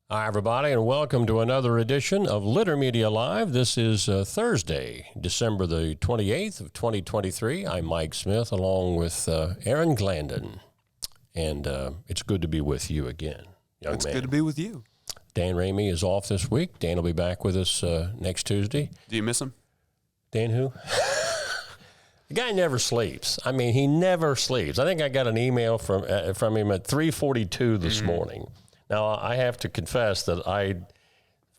Hi, everybody, and welcome to another edition of Litter Media Live. This is Thursday, December the 28th of 2023. I'm Mike Smith, along with Aaron Glandon, and it's good to be with you again, young man. It's good to be with you. Dan Ramey is off this week. Dan will be back with us next Tuesday. Do you miss him? Dan who? The guy never sleeps. I mean, he never sleeps. I think I got an email from him at 3:42 this morning. Now, I have to confess that I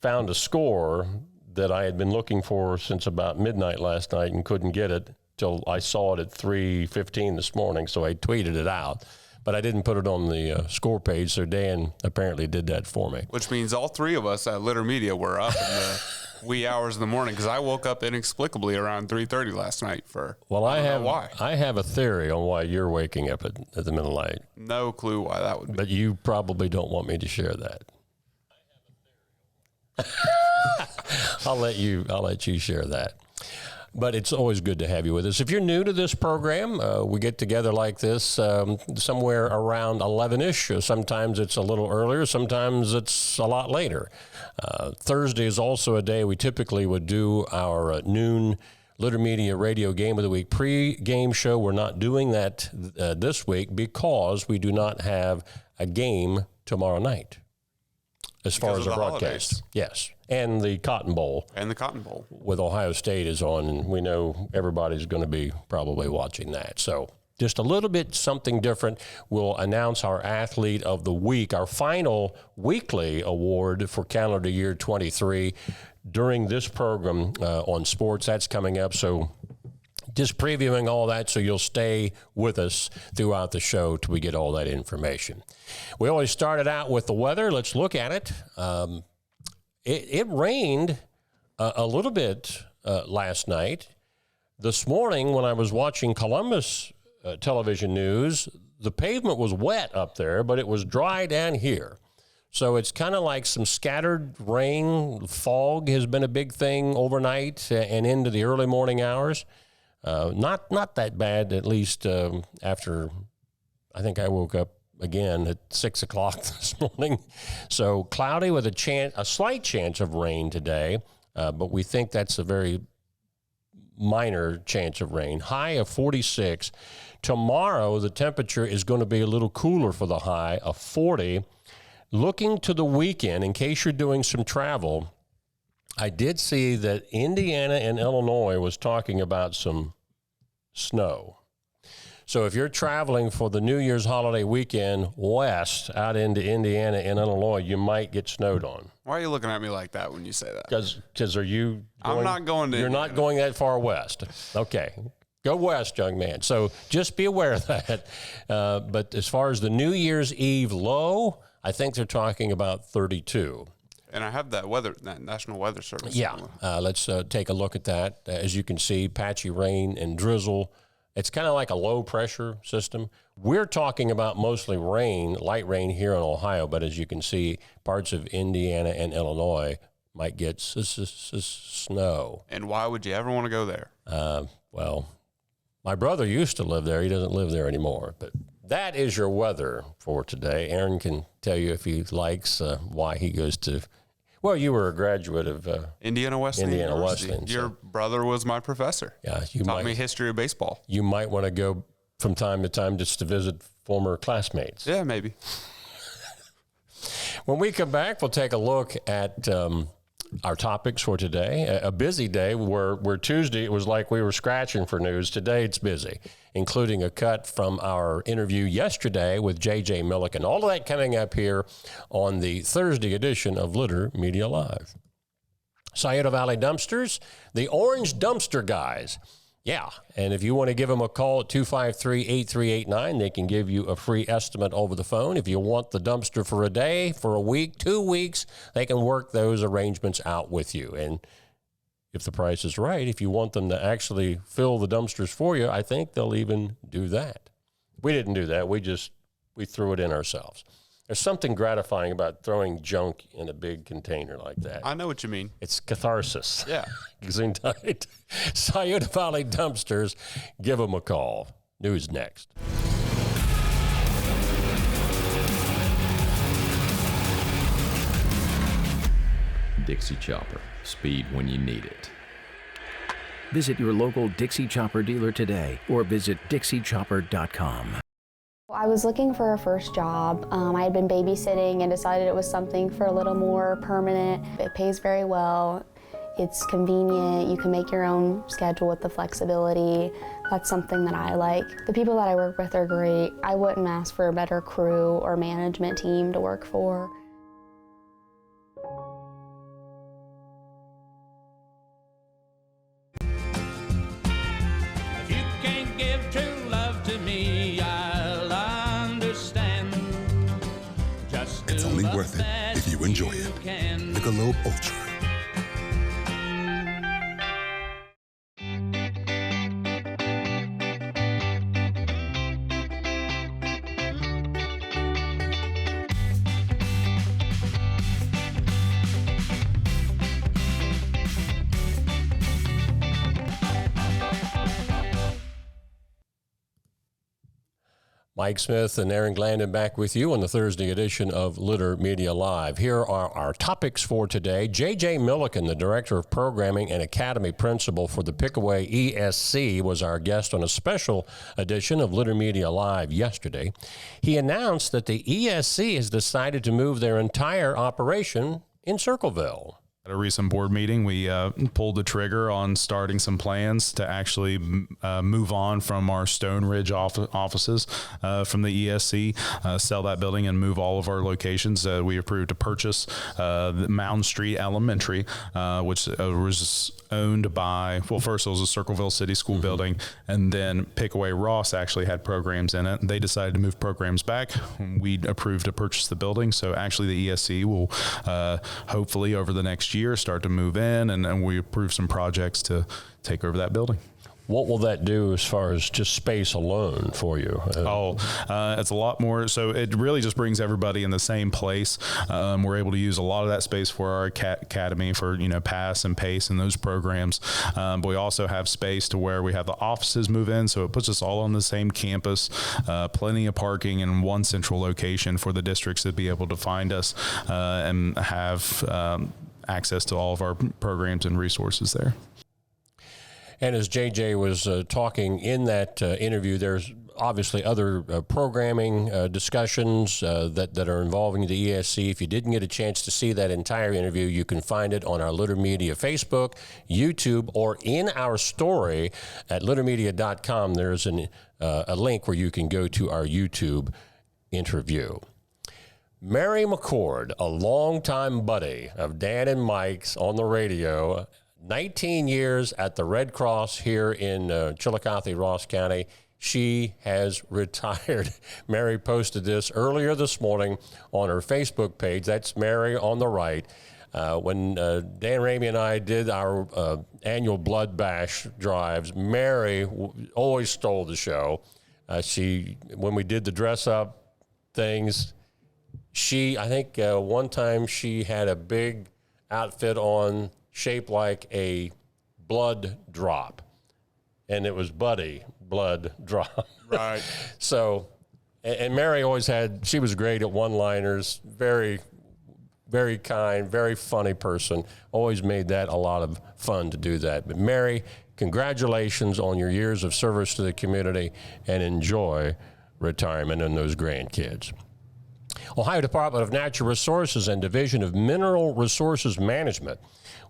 found a score that I had been looking for since about midnight last night and couldn't get it till I saw it at 3:15 this morning, so I tweeted it out. But I didn't put it on the score page, so Dan apparently did that for me. Which means all three of us at Litter Media were up in the wee hours of the morning, because I woke up inexplicably around 3:30 last night for I don't know why. I have a theory on why you're waking up at the middle of the night. No clue why that would be. But you probably don't want me to share that. I'll let you share that. But it's always good to have you with us. If you're new to this program, we get together like this somewhere around 11-ish. Sometimes it's a little earlier. Sometimes it's a lot later. Thursday is also a day we typically would do our noon Litter Media Radio Game of the Week pre-game show. We're not doing that this week because we do not have a game tomorrow night. As far as the broadcast. Holidays. Yes. And the Cotton Bowl. With Ohio State is on, and we know everybody's going to be probably watching that. So just a little bit something different. We'll announce our Athlete of the Week, our final weekly award for calendar year 23 during this program on sports. That's coming up. So just previewing all that, so you'll stay with us throughout the show till we get all that information. We always started out with the weather. Let's look at it. It rained a little bit last night. This morning, when I was watching Columbus television news, the pavement was wet up there, but it was dry down here. So it's kind of like some scattered rain. Fog has been a big thing overnight and into the early morning hours. Not that bad, at least after I think I woke up again at 6 o'clock this morning. So cloudy with a slight chance of rain today, but we think that's a very minor chance of rain. High of 46. Tomorrow, the temperature is going to be a little cooler for the high of 40. Looking to the weekend, in case you're doing some travel, I did see that Indiana and Illinois was talking about some snow. So if you're traveling for the New Year's holiday weekend west out into Indiana and Illinois, you might get snowed on. Why are you looking at me like that when you say that? Because are you going, I'm not going to You're Indiana. Not going that far west. Okay. Go west, young man. So just be aware of that. But as far as the New Year's Eve low, I think they're talking about 32. And I have that National Weather Service. Yeah, let's take a look at that. As you can see, patchy rain and drizzle. It's kind of like a low pressure system. We're talking about mostly rain, light rain here in Ohio, but as you can see, parts of Indiana and Illinois might get snow. And why would you ever want to go there? Well, my brother used to live there. He doesn't live there anymore, but that is your weather for today. Aaron can tell you if he likes why he goes to. Well, you were a graduate of Indiana Wesleyan. Your brother was my professor. Yeah, taught me history of baseball. You might want to go from time to time just to visit former classmates. Yeah, maybe. When we come back, we'll take a look at our topics for today. A busy day where Tuesday it was like we were scratching for news. Today it's busy, including a cut from our interview yesterday with J.J. Milliken. All of that coming up here on the Thursday edition of Litter Media Live. Scioto Valley Dumpsters, the Orange Dumpster Guys. Yeah, and if you want to give them a call at 253-8389, they can give you a free estimate over the phone. If you want the dumpster for a day, for a week, 2 weeks, they can work those arrangements out with you. And if the price is right, if you want them to actually fill the dumpsters for you, I think they'll even do that. We didn't do that. We threw it in ourselves. There's something gratifying about throwing junk in a big container like that. I know what you mean. It's catharsis. Yeah. Gesundheit. Scioto Valley Dumpsters. Give them a call. News next. Dixie Chopper. Speed when you need it. Visit your local Dixie Chopper dealer today or visit dixiechopper.com. I was looking for a first job. I had been babysitting and decided it was something for a little more permanent. It pays very well. It's convenient. You can make your own schedule with the flexibility. That's something that I like. The people that I work with are great. I wouldn't ask for a better crew or management team to work for. If you can't give true love to me, I'll understand. Just it's only worth it if you enjoy it. Michelob Ultra. Mike Smith and Aaron Glandon back with you on the Thursday edition of Litter Media Live. Here are our topics for today. J.J. Milliken, the Director of Programming and Academy Principal for the Pickaway ESC, was our guest on a special edition of Litter Media Live yesterday. He announced that the ESC has decided to move their entire operation in Circleville. At a recent board meeting, we pulled the trigger on starting some plans to actually move on from our Stone Ridge offices from the ESC, sell that building and move all of our locations. We approved to purchase the Mound Street Elementary, which was owned by, well, first it was a Circleville City School building, and then Pickaway Ross actually had programs in it. They decided to move programs back. We approved to purchase the building. So actually the ESC will hopefully over the next year start to move in, and we approve some projects to take over that building. What will that do as far as just space alone for you? It's a lot more. So it really just brings everybody in the same place. We're able to use a lot of that space for our academy for, PASS and PACE and those programs. But we also have space to where we have the offices move in. So it puts us all on the same campus, plenty of parking in one central location for the districts to be able to find us and have access to all of our programs and resources there. And as JJ was talking in that interview, there's obviously other programming discussions that are involving the ESC. If you didn't get a chance to see that entire interview, you can find it on our Litter Media Facebook, YouTube, or in our story at littermedia.com. There's a link where you can go to our YouTube interview. Mary McCord, a longtime buddy of Dan and Mike's on the radio, 19 years at the Red Cross here in Chillicothe, Ross County. She has retired. Mary posted this earlier this morning on her Facebook page. That's Mary on the right. When Dan Ramey and I did our annual blood bash drives, Mary always stole the show. When we did the dress up things, I think one time she had a big outfit on shaped like a blood drop, and it was Buddy blood drop. Right. So, and Mary she was great at one-liners, very, very kind, very funny person, always made that a lot of fun to do that. But Mary, congratulations on your years of service to the community, and enjoy retirement and those grandkids. Ohio Department of Natural Resources and Division of Mineral Resources Management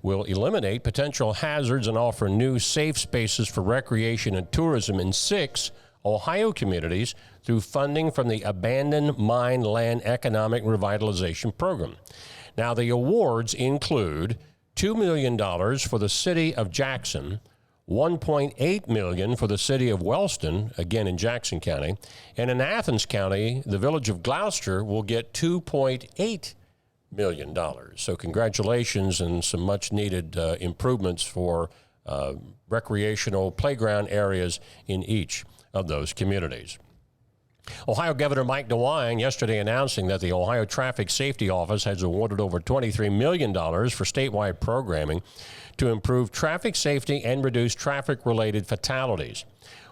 will eliminate potential hazards and offer new safe spaces for recreation and tourism in 6 Ohio communities through funding from the Abandoned Mine Land Economic Revitalization Program. Now, the awards include $2 million for the city of Jackson, $1.8 million for the city of Wellston, again in Jackson County, and in Athens County, the village of Gloucester will get $2.8 million. So congratulations and some much needed improvements for recreational playground areas in each of those communities. Ohio Governor Mike DeWine yesterday announcing that the Ohio Traffic Safety Office has awarded over $23 million for statewide programming to improve traffic safety and reduce traffic-related fatalities.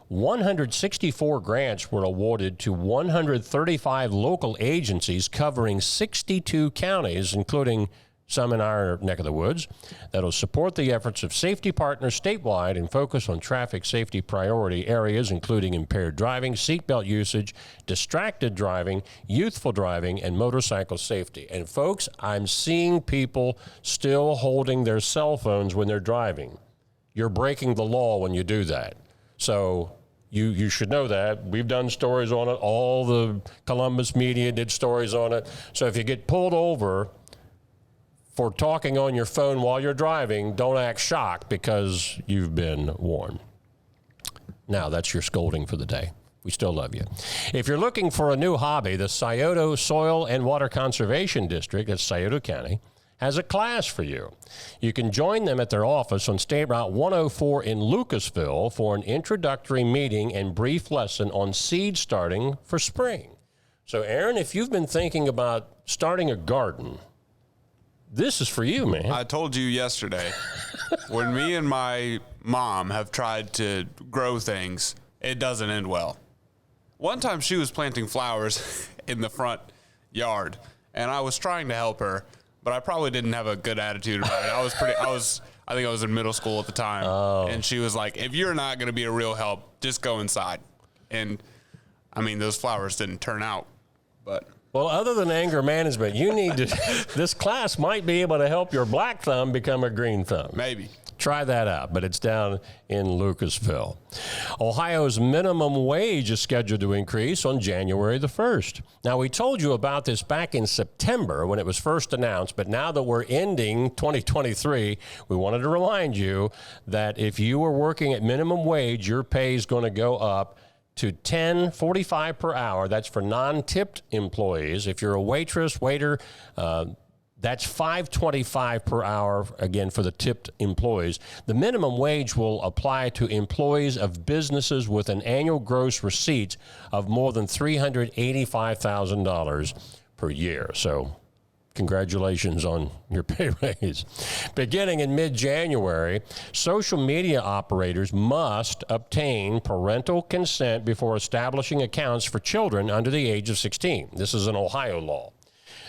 164 grants were awarded to 135 local agencies covering 62 counties, including some in our neck of the woods, that'll support the efforts of safety partners statewide and focus on traffic safety priority areas, including impaired driving, seatbelt usage, distracted driving, youthful driving, and motorcycle safety. And folks, I'm seeing people still holding their cell phones when they're driving. You're breaking the law when you do that. So you should know that. We've done stories on it. All the Columbus media did stories on it. So if you get pulled over for talking on your phone while you're driving, don't act shocked because you've been warned. Now, that's your scolding for the day. We still love you. If you're looking for a new hobby, the Scioto Soil and Water Conservation District at Scioto County has a class for you. You can join them at their office on State Route 104 in Lucasville for an introductory meeting and brief lesson on seed starting for spring. So, Aaron, if you've been thinking about starting a garden, this is for you, man. I told you yesterday, when me and my mom have tried to grow things, it doesn't end well. One time she was planting flowers in the front yard, and I was trying to help her, but I probably didn't have a good attitude about it. I think I was in middle school at the time, and she was like, if you're not going to be a real help, just go inside. And, I mean, those flowers didn't turn out, but... Well, other than anger management, you need to, this class might be able to help your black thumb become a green thumb. Maybe. Try that out, but it's down in Lucasville. Ohio's minimum wage is scheduled to increase on January the 1st. Now, we told you about this back in September when it was first announced, but now that we're ending 2023, we wanted to remind you that if you are working at minimum wage, your pay is going to go up to $10.45 per hour. That's for non-tipped employees. If you're a waitress, waiter, that's $5.25 per hour, again, for the tipped employees. The minimum wage will apply to employees of businesses with an annual gross receipts of more than $385,000 per year. So congratulations on your pay raise. Beginning in mid-January, social media operators must obtain parental consent before establishing accounts for children under the age of 16. This is an Ohio law.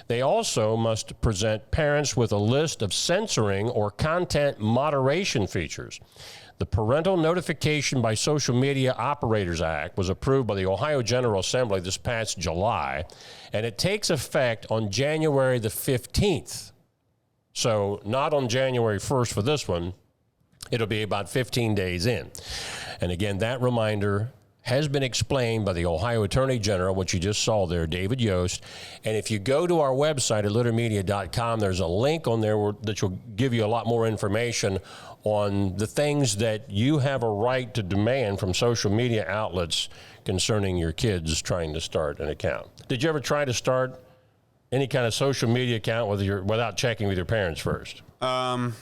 They also must present parents with a list of censoring or content moderation features. The Parental Notification by Social Media Operators Act was approved by the Ohio General Assembly this past July, and it takes effect on January the 15th. So not on January 1st for this one. It'll be about 15 days in. And again, that reminder has been explained by the Ohio Attorney General, which you just saw there, David Yost. And if you go to our website at littermedia.com, there's a link on there that will give you a lot more information on the things that you have a right to demand from social media outlets concerning your kids trying to start an account. Did you ever try to start any kind of social media account without checking with your parents first? Probably.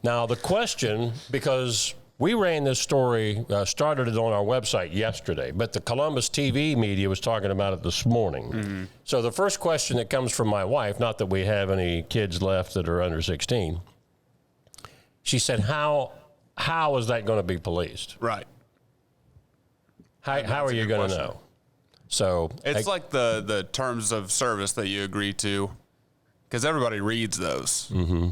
Now, the question, because we ran this story, started it on our website yesterday, but the Columbus TV media was talking about it this morning. Mm-hmm. So the first question that comes from my wife, not that we have any kids left that are under 16, she said, how is that going to be policed? Right. How are you going to know? So it's like the terms of service that you agree to, because everybody reads those. Mm-hmm.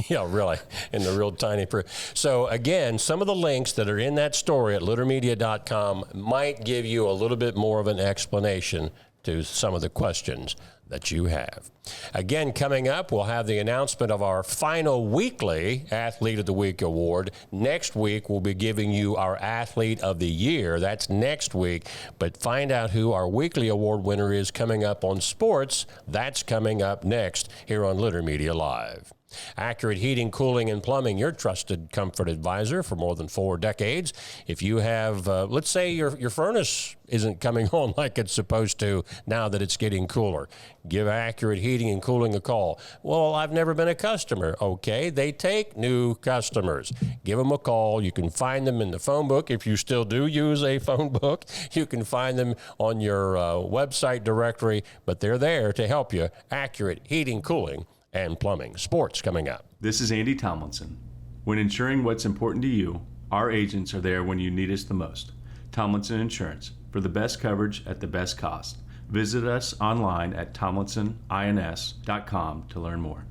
Yeah, really, in the real tiny print. So, again, some of the links that are in that story at littermedia.com might give you a little bit more of an explanation to some of the questions that you have. Again, coming up, we'll have the announcement of our final weekly Athlete of the Week award. Next week, we'll be giving you our Athlete of the Year. That's next week. But find out who our weekly award winner is coming up on sports. That's coming up next here on Litter Media Live. Accurate Heating, Cooling, and Plumbing, your trusted comfort advisor for more than 4 decades. If you have, let's say your furnace isn't coming on like it's supposed to now that it's getting cooler, give Accurate Heating and Cooling a call. Well, I've never been a customer. Okay, they take new customers. Give them a call. You can find them in the phone book. If you still do use a phone book, you can find them on your website directory, but they're there to help you. Accurate Heating, Cooling, and Plumbing. Sports coming up. This is Andy Tomlinson. When ensuring what's important to you, our agents are there when you need us the most. Tomlinson Insurance, for the best coverage at the best cost. Visit us online at tomlinsonins.com to learn more.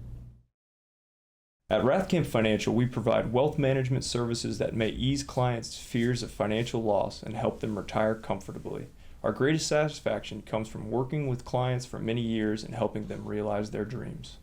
At Rathkamp Financial, we provide wealth management services that may ease clients' fears of financial loss and help them retire comfortably. Our greatest satisfaction comes from working with clients for many years and helping them realize their dreams.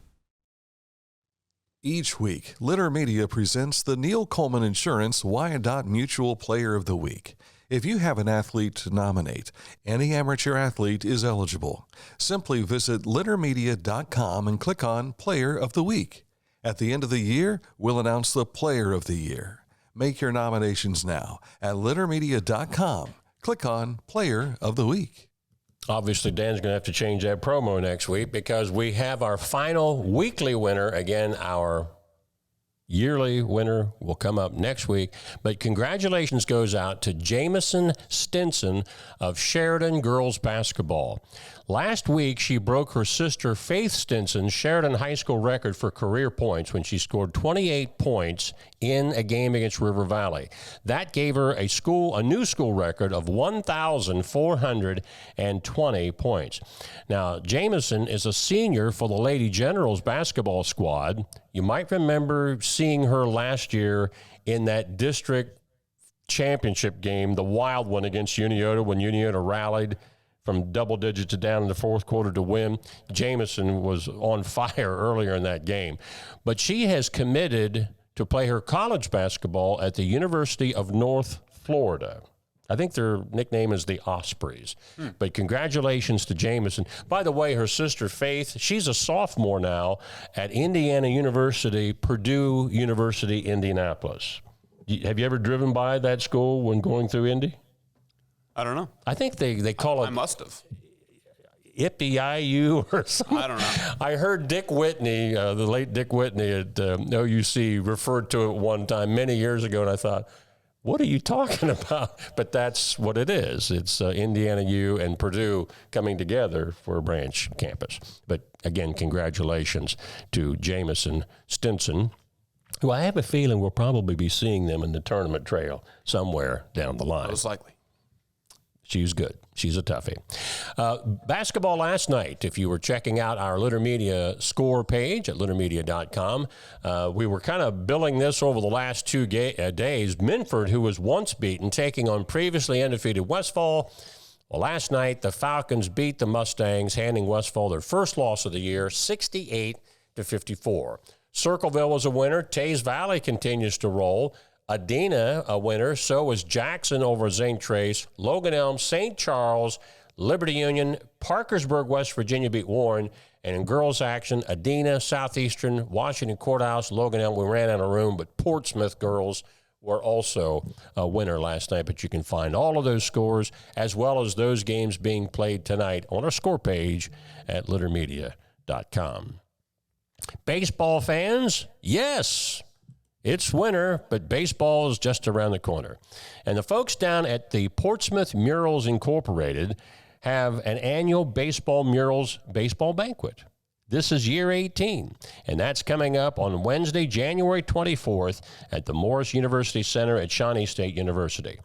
Each week, Litter Media presents the Neil Coleman Insurance Wyandotte Mutual Player of the Week. If you have an athlete to nominate, any amateur athlete is eligible. Simply visit littermedia.com and click on Player of the Week. At the end of the year, we'll announce the Player of the Year. Make your nominations now at littermedia.com. Click on Player of the Week. Obviously, Dan's going to have to change that promo next week because we have our final weekly winner. Again, our yearly winner will come up next week. But congratulations goes out to Jamison Stinson of Sheridan Girls Basketball. Last week, she broke her sister Faith Stinson's Sheridan High School record for career points when she scored 28 points in a game against River Valley. That gave her a new school record of 1,420 points. Now, Jamison is a senior for the Lady Generals basketball squad. You might remember seeing her last year in that district championship game, the wild one against Uniota, when Uniota rallied from double digits to down in the fourth quarter to win. Jamison was on fire earlier in that game. But she has committed to play her college basketball at the University of North Florida. I think their nickname is the Ospreys. But congratulations to Jamison. By the way, her sister Faith, she's a sophomore now at Indiana University, Purdue University, Indianapolis. Have you ever driven by that school when going through Indy? I don't know. I think they call it. I must have. IPIU or something. I don't know. I heard Dick Whitney, the late Dick Whitney at OUC, referred to it one time many years ago, and I thought, what are you talking about? But that's what it is. It's Indiana U and Purdue coming together for a branch campus. But again, congratulations to Jamison Stinson, who I have a feeling we'll probably be seeing them in the tournament trail somewhere down the line. Most likely. She's good. She's a toughie. Basketball last night, if you were checking out our Litter Media score page at littermedia.com, we were kind of billing this over the last 2 days. Minford, who was once beaten, taking on previously undefeated Westfall. Well, last night, the Falcons beat the Mustangs, handing Westfall their first loss of the year, 68-54. Circleville was a winner. Tays Valley continues to roll. Adena, a winner. So was Jackson over St. Trace. Logan Elm, St. Charles, Liberty Union, Parkersburg, West Virginia beat Warren. And in girls action, Adena, Southeastern, Washington Courthouse, Logan Elm. We ran out of room, but Portsmouth girls were also a winner last night. But you can find all of those scores as well as those games being played tonight on our score page at littermedia.com. Baseball fans, yes. It's winter, but baseball is just around the corner. And the folks down at the Portsmouth Murals Incorporated have an annual baseball murals baseball banquet. This is year 18, and that's coming up on Wednesday, January 24th at the Morris University Center at Shawnee State University.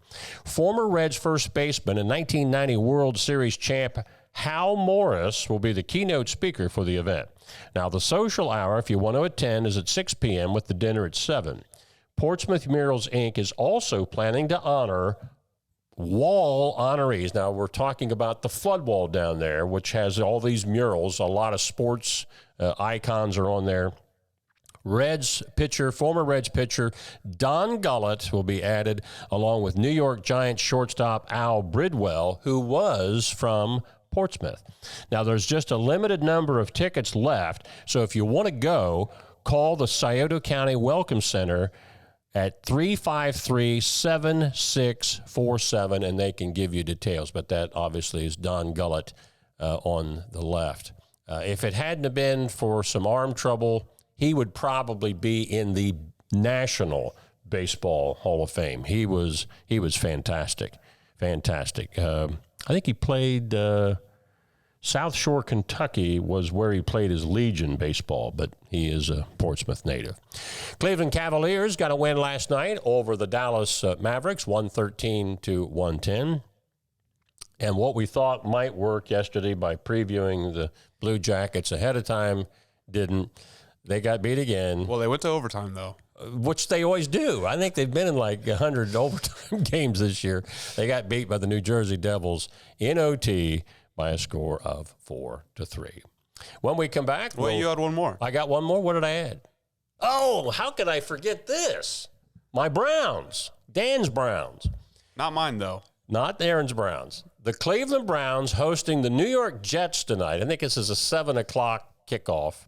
Former Reds first baseman and 1990 World Series champ Hal Morris will be the keynote speaker for the event. Now, the social hour, if you want to attend, is at 6 p.m. with the dinner at 7. Portsmouth Murals, Inc. is also planning to honor wall honorees. Now, we're talking about the flood wall down there, which has all these murals. A lot of sports icons are on there. Former Reds pitcher Don Gullett will be added, along with New York Giants shortstop Al Bridwell, who was from Portsmouth. Now, there's just a limited number of tickets left, so if you want to go, call the Scioto County Welcome Center at 353-7647, and they can give you details. But that obviously is Don Gullett on the left. If it hadn't have been for some arm trouble, he would probably be in the National Baseball Hall of Fame. He was fantastic. I think he played South Shore, Kentucky was where he played his Legion baseball, but he is a Portsmouth native. Cleveland Cavaliers got a win last night over the Dallas Mavericks, 113-110. And what we thought might work yesterday by previewing the Blue Jackets ahead of time didn't. They got beat again. Well, they went to overtime, though. Which they always do. I think they've been in like 100 overtime games this year. They got beat by the New Jersey Devils in OT by a score of 4-3. When we come back, Well, you had one more. I got one more. What did I add? Oh, how could I forget this? My Browns. Dan's Browns. Not mine, though. Not Aaron's Browns. The Cleveland Browns hosting the New York Jets tonight. I think this is a 7 o'clock kickoff.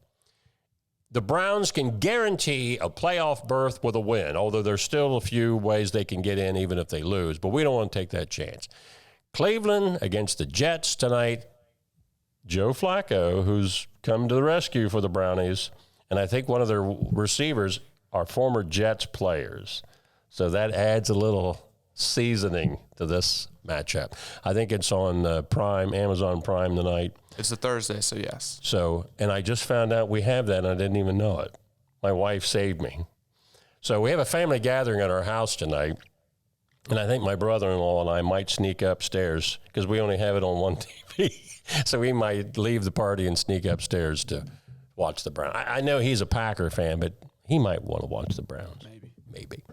The Browns can guarantee a playoff berth with a win, although there's still a few ways they can get in even if they lose. But we don't want to take that chance. Cleveland against the Jets tonight. Joe Flacco, who's come to the rescue for the Brownies, and I think one of their receivers are former Jets players. So that adds a little seasoning to this matchup. I think it's on Prime, Amazon Prime tonight. It's a Thursday, so yes. So, and I just found out we have that, and I didn't even know it. My wife saved me. So we have a family gathering at our house tonight, and I think my brother-in-law and I might sneak upstairs because we only have it on one TV. So we might leave the party and sneak upstairs to watch the Browns. I know he's a Packer fan, but he might want to watch the Browns. Maybe.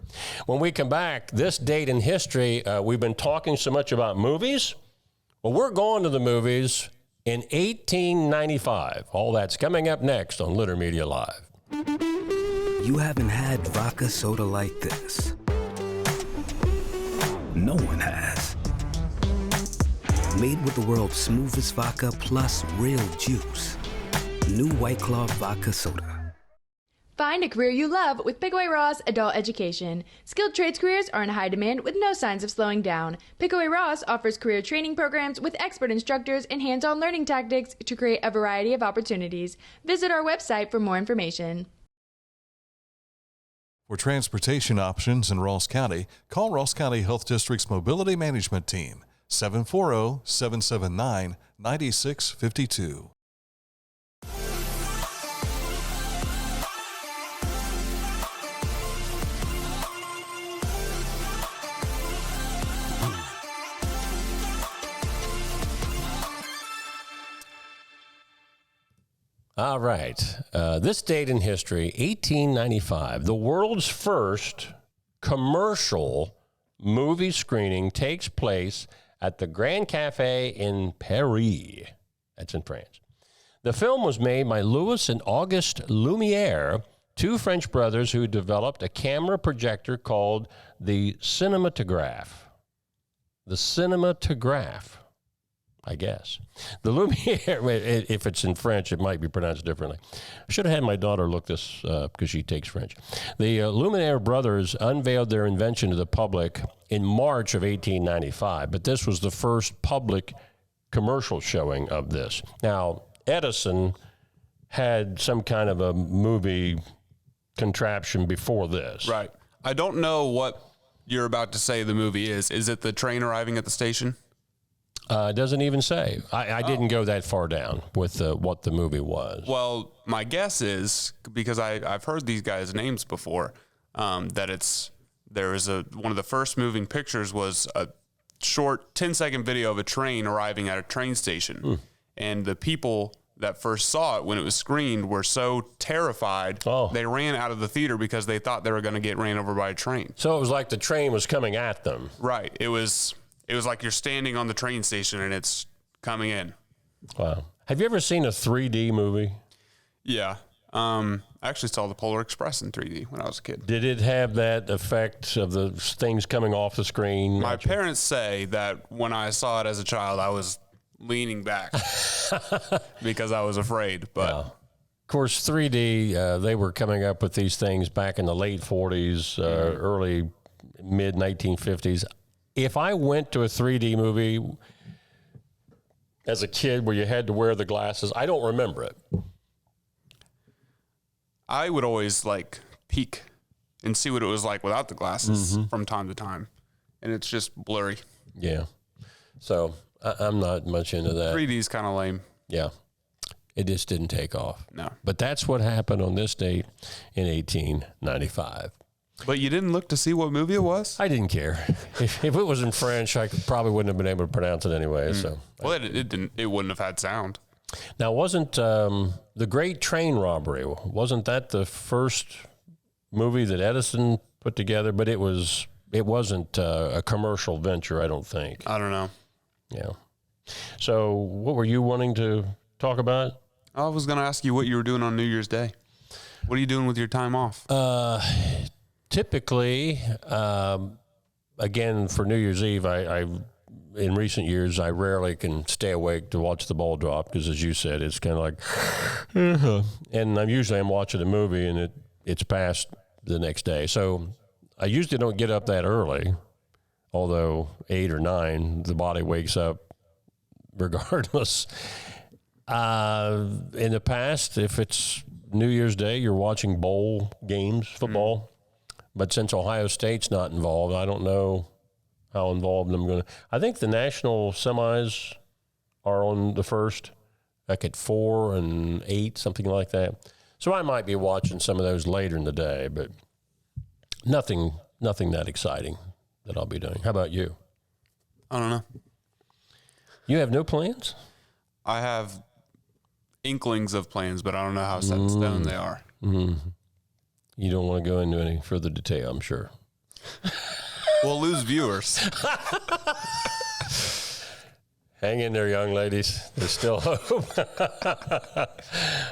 When we come back, this date in history, we've been talking so much about movies. Well, we're going to the movies in 1895. All that's coming up next on Litter Media Live. You haven't had vodka soda like this. No one has. Made with the world's smoothest vodka plus real juice. New White Claw Vodka Soda. Find a career you love with Pickaway Ross Adult Education. Skilled trades careers are in high demand with no signs of slowing down. Pickaway Ross offers career training programs with expert instructors and hands-on learning tactics to create a variety of opportunities. Visit our website for more information. For transportation options in Ross County, call Ross County Health District's Mobility Management Team, 740-779-9652. All right. This date in history, 1895, the world's first commercial movie screening takes place at the Grand Café in Paris. That's in France. The film was made by Louis and Auguste Lumière, two French brothers who developed a camera projector called the cinematograph. The cinematograph. I guess. The Lumière, if it's in French, it might be pronounced differently. I should have had my daughter look this up because she takes French. The Lumière brothers unveiled their invention to the public in March of 1895, but this was the first public commercial showing of this. Now, Edison had some kind of a movie contraption before this. Right. I don't know what you're about to say the movie is. Is it the train arriving at the station? It doesn't even say. I didn't go that far down with what the movie was. Well, my guess is, because I've heard these guys' names before, that there is one of the first moving pictures was a short 10-second video of a train arriving at a train station. And the people that first saw it when it was screened were so terrified, they ran out of the theater because they thought they were going to get ran over by a train. So it was like the train was coming at them. Right. It was like you're standing on the train station and it's coming in. Wow. Have you ever seen a 3D movie? Yeah. I actually saw the Polar Express in 3D when I was a kid. Did it have that effect of the things coming off the screen? My parents say that when I saw it as a child, I was leaning back because I was afraid. But of course, 3D, they were coming up with these things back in the late 40s, early, mid 1950s. If I went to a 3D movie as a kid where you had to wear the glasses, I don't remember it. I would always peek and see what it was like without the glasses from time to time. And it's just blurry. Yeah. So I'm not much into that. 3D is kind of lame. Yeah. It just didn't take off. No. But that's what happened on this date in 1895. But you didn't look to see what movie it was? I didn't care. If it was in French, I probably wouldn't have been able to pronounce it anyway. So, well, it wouldn't have had sound. Now, wasn't The Great Train Robbery, wasn't that the first movie that Edison put together? But it wasn't a commercial venture, I don't think. I don't know. Yeah. So what were you wanting to talk about? I was going to ask you what you were doing on New Year's Day. What are you doing with your time off? Typically, again, for New Year's Eve, I in recent years, I rarely can stay awake to watch the ball drop because, as you said, it's kind of like, and I'm watching a movie and it's past the next day. So I usually don't get up that early, although 8 or 9, the body wakes up regardless. In the past, if it's New Year's Day, you're watching bowl games, football. But since Ohio State's not involved, I don't know how involved I'm going to. I think the national semis are on the first, like at 4 and 8, something like that. So I might be watching some of those later in the day, but nothing that exciting that I'll be doing. How about you? I don't know. You have no plans? I have inklings of plans, but I don't know how set in stone they are. Mm-hmm. You don't want to go into any further detail, I'm sure. We'll lose viewers. Hang in there, young ladies. There's still hope.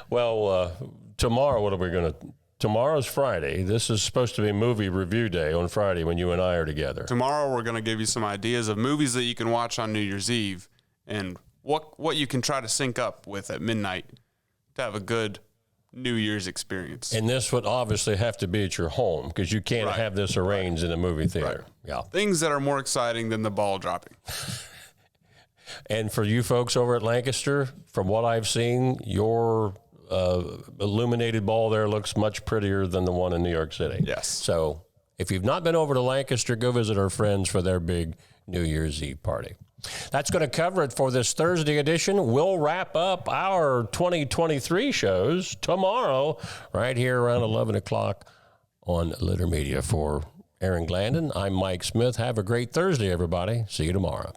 Well, tomorrow, what are we going to... Tomorrow's Friday. This is supposed to be movie review day on Friday when you and I are together. Tomorrow, we're going to give you some ideas of movies that you can watch on New Year's Eve and what you can try to sync up with at midnight to have a good New Year's experience. And this would obviously have to be at your home because you can't have this arranged in a movie theater. Right. Yeah. Things that are more exciting than the ball dropping. And for you folks over at Lancaster, from what I've seen, your illuminated ball there looks much prettier than the one in New York City. Yes. So if you've not been over to Lancaster, go visit our friends for their big New Year's Eve party. That's going to cover it for this Thursday edition. We'll wrap up our 2023 shows tomorrow right here around 11 o'clock on Litter Media. For Aaron Glandon, I'm Mike Smith. Have a great Thursday, everybody. See you tomorrow.